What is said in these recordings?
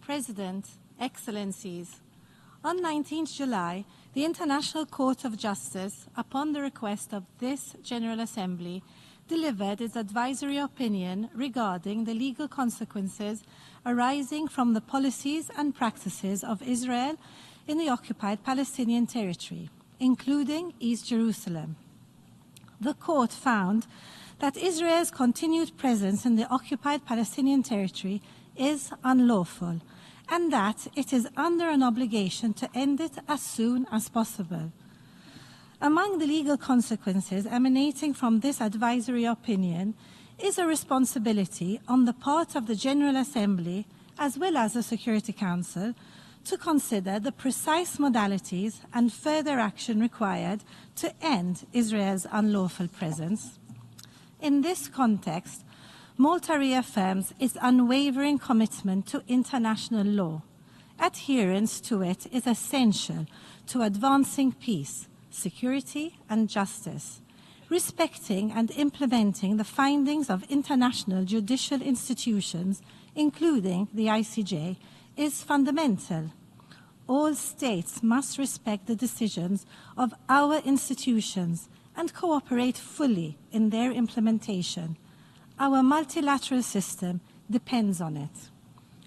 President, Excellencies, on 19 July, the International Court of Justice, upon the request of this General Assembly, delivered its advisory opinion regarding the legal consequences arising from the policies and practices of Israel in the Occupied Palestinian Territory, including East Jerusalem. The court found that Israel's continued presence in the Occupied Palestinian Territory is unlawful, and that it is under an obligation to end it as soon as possible. Among the legal consequences emanating from this advisory opinion is a responsibility on the part of the General Assembly, as well as the Security Council, to consider the precise modalities and further action required to end Israel's unlawful presence. In this context, Malta reaffirms its unwavering commitment to international law. Adherence to it is essential to advancing peace, security, and justice. Respecting and implementing the findings of international judicial institutions, including the ICJ, is fundamental. All states must respect the decisions of our institutions and cooperate fully in their implementation. Our multilateral system depends on it.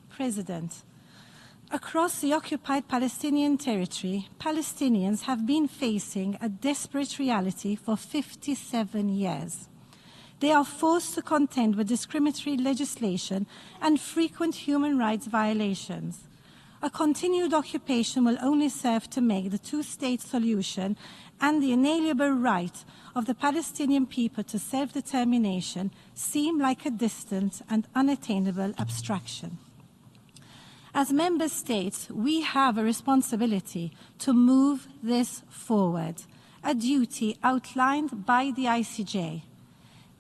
President, across the occupied Palestinian territory, Palestinians have been facing a desperate reality for 57 years. They are forced to contend with discriminatory legislation and frequent human rights violations. A continued occupation will only serve to make the two-state solution and the inalienable right of the Palestinian people to self-determination seem like a distant and unattainable abstraction. As member states, we have a responsibility to move this forward, a duty outlined by the ICJ.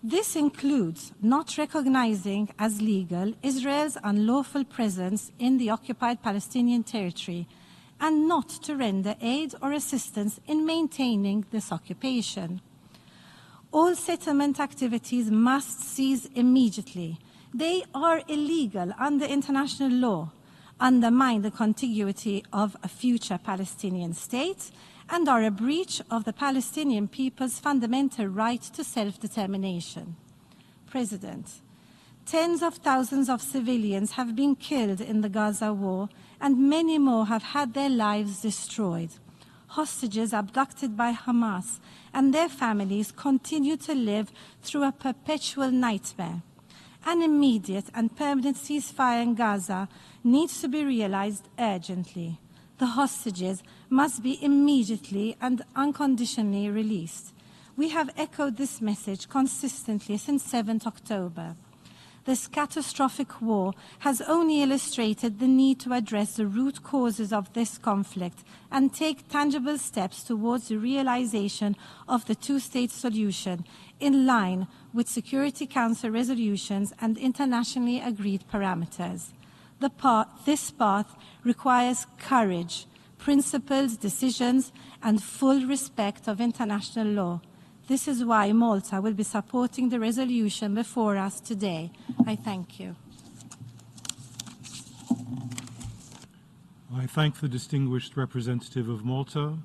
This includes not recognizing as legal Israel's unlawful presence in the occupied Palestinian territory and not to render aid or assistance in maintaining this occupation. All settlement activities must cease immediately. They are illegal under international law, undermine the contiguity of a future Palestinian state, and are a breach of the Palestinian people's fundamental right to self-determination. President, tens of thousands of civilians have been killed in the Gaza war, and many more have had their lives destroyed. Hostages abducted by Hamas and their families continue to live through a perpetual nightmare. An immediate and permanent ceasefire in Gaza needs to be realized urgently. The hostages must be immediately and unconditionally released. We have echoed this message consistently since 7th October. This catastrophic war has only illustrated the need to address the root causes of this conflict and take tangible steps towards the realization of the two-state solution in line with Security Council resolutions and internationally agreed parameters. This path requires courage, principled decisions, and full respect of international law. This is why Malta will be supporting the resolution before us today. I thank you. I thank the distinguished representative of Malta.